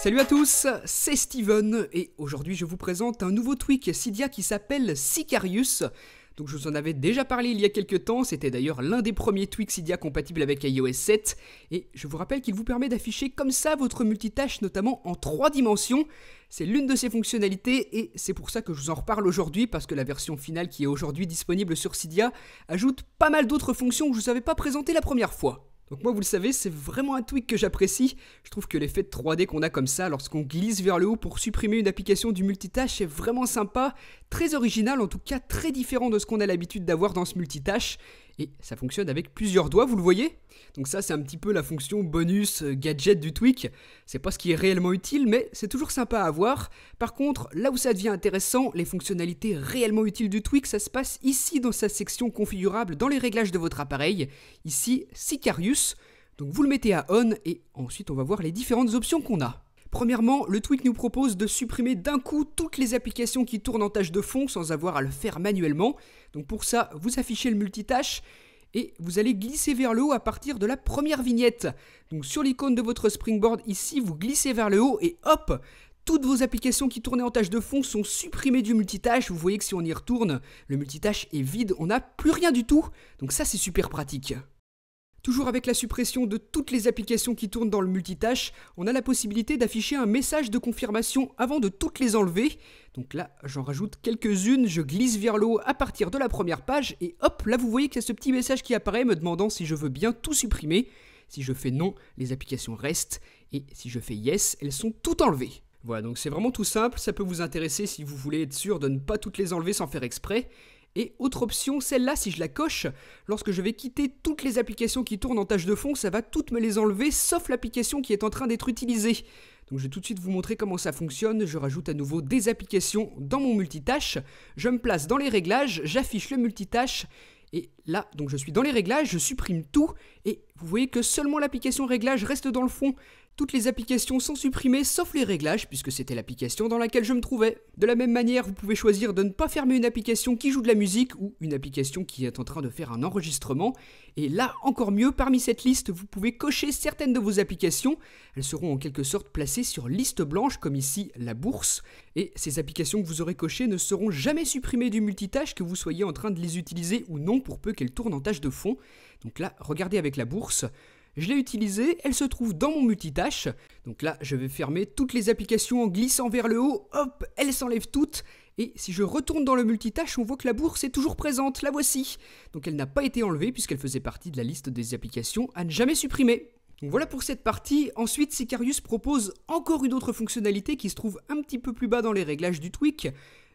Salut à tous, c'est Steven et aujourd'hui je vous présente un nouveau tweak Cydia qui s'appelle Sicarius. Donc je vous en avais déjà parlé il y a quelques temps, c'était d'ailleurs l'un des premiers tweaks Cydia compatibles avec iOS 7 et je vous rappelle qu'il vous permet d'afficher comme ça votre multitâche notamment en 3 dimensions. C'est l'une de ses fonctionnalités et c'est pour ça que je vous en reparle aujourd'hui parce que la version finale qui est aujourd'hui disponible sur Cydia ajoute pas mal d'autres fonctions que je ne vous avais pas présentées la première fois. Donc moi vous le savez, c'est vraiment un tweak que j'apprécie. Je trouve que l'effet de 3D qu'on a comme ça lorsqu'on glisse vers le haut pour supprimer une application du multitâche est vraiment sympa, très original, en tout cas très différent de ce qu'on a l'habitude d'avoir dans ce multitâche. Et ça fonctionne avec plusieurs doigts, vous le voyez? Donc ça c'est un petit peu la fonction bonus gadget du tweak. C'est pas ce qui est réellement utile, mais c'est toujours sympa à avoir. Par contre, là où ça devient intéressant, les fonctionnalités réellement utiles du tweak, ça se passe ici dans sa section configurable dans les réglages de votre appareil. Ici, Sicarius. Donc vous le mettez à on et ensuite on va voir les différentes options qu'on a. Premièrement, le tweak nous propose de supprimer d'un coup toutes les applications qui tournent en tâche de fond sans avoir à le faire manuellement. Donc pour ça, vous affichez le multitâche et vous allez glisser vers le haut à partir de la première vignette. Donc sur l'icône de votre Springboard ici, vous glissez vers le haut et hop, toutes vos applications qui tournaient en tâche de fond sont supprimées du multitâche. Vous voyez que si on y retourne, le multitâche est vide, on n'a plus rien du tout. Donc ça c'est super pratique. Toujours avec la suppression de toutes les applications qui tournent dans le multitâche, on a la possibilité d'afficher un message de confirmation avant de toutes les enlever. Donc là, j'en rajoute quelques-unes, je glisse vers le haut à partir de la première page et hop, là vous voyez qu'il y a ce petit message qui apparaît me demandant si je veux bien tout supprimer. Si je fais non, les applications restent et si je fais yes, elles sont toutes enlevées. Voilà, donc c'est vraiment tout simple, ça peut vous intéresser si vous voulez être sûr de ne pas toutes les enlever sans faire exprès. Et autre option, celle-là, si je la coche, lorsque je vais quitter toutes les applications qui tournent en tâche de fond, ça va toutes me les enlever, sauf l'application qui est en train d'être utilisée. Donc je vais tout de suite vous montrer comment ça fonctionne. Je rajoute à nouveau des applications dans mon multitâche. Je me place dans les réglages, j'affiche le multitâche. Et là, donc je suis dans les réglages, je supprime tout. Et vous voyez que seulement l'application réglage reste dans le fond. Toutes les applications sont supprimées sauf les réglages puisque c'était l'application dans laquelle je me trouvais. De la même manière, vous pouvez choisir de ne pas fermer une application qui joue de la musique ou une application qui est en train de faire un enregistrement. Et là, encore mieux, parmi cette liste, vous pouvez cocher certaines de vos applications. Elles seront en quelque sorte placées sur liste blanche comme ici la bourse. Et ces applications que vous aurez cochées ne seront jamais supprimées du multitâche que vous soyez en train de les utiliser ou non pour peu qu'elles tournent en tâche de fond. Donc là, regardez avec la bourse. Je l'ai utilisée, elle se trouve dans mon multitâche. Donc là, je vais fermer toutes les applications en glissant vers le haut. Hop, elles s'enlèvent toutes. Et si je retourne dans le multitâche, on voit que la bourse est toujours présente. La voici. Donc elle n'a pas été enlevée puisqu'elle faisait partie de la liste des applications à ne jamais supprimer. Donc voilà pour cette partie. Ensuite, Sicarius propose encore une autre fonctionnalité qui se trouve un petit peu plus bas dans les réglages du tweak.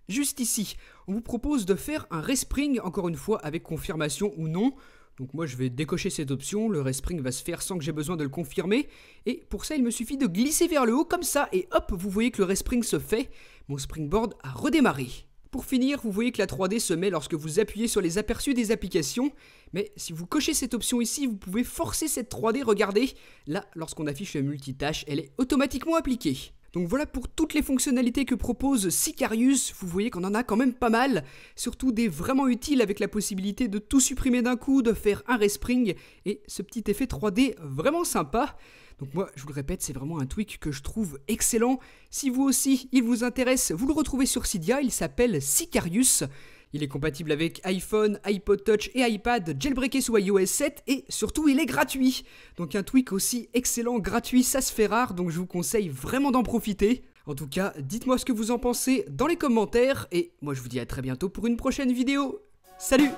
Juste ici, on vous propose de faire un respring, encore une fois avec confirmation ou non. Donc moi je vais décocher cette option, le respring va se faire sans que j'ai besoin de le confirmer. Et pour ça il me suffit de glisser vers le haut comme ça et hop, vous voyez que le respring se fait. Mon springboard a redémarré. Pour finir, vous voyez que la 3D se met lorsque vous appuyez sur les aperçus des applications. Mais si vous cochez cette option ici, vous pouvez forcer cette 3D, regardez. Là, lorsqu'on affiche le multitâche, elle est automatiquement appliquée. Donc voilà pour toutes les fonctionnalités que propose Sicarius, vous voyez qu'on en a quand même pas mal, surtout des vraiment utiles avec la possibilité de tout supprimer d'un coup, de faire un respring et ce petit effet 3D vraiment sympa. Donc moi je vous le répète, c'est vraiment un tweak que je trouve excellent. Si vous aussi il vous intéresse, vous le retrouvez sur Cydia, il s'appelle Sicarius. Il est compatible avec iPhone, iPod Touch et iPad, jailbreaké sous iOS 7 et surtout il est gratuit. Donc un tweak aussi excellent, gratuit, ça se fait rare, donc je vous conseille vraiment d'en profiter. En tout cas, dites-moi ce que vous en pensez dans les commentaires et moi je vous dis à très bientôt pour une prochaine vidéo. Salut!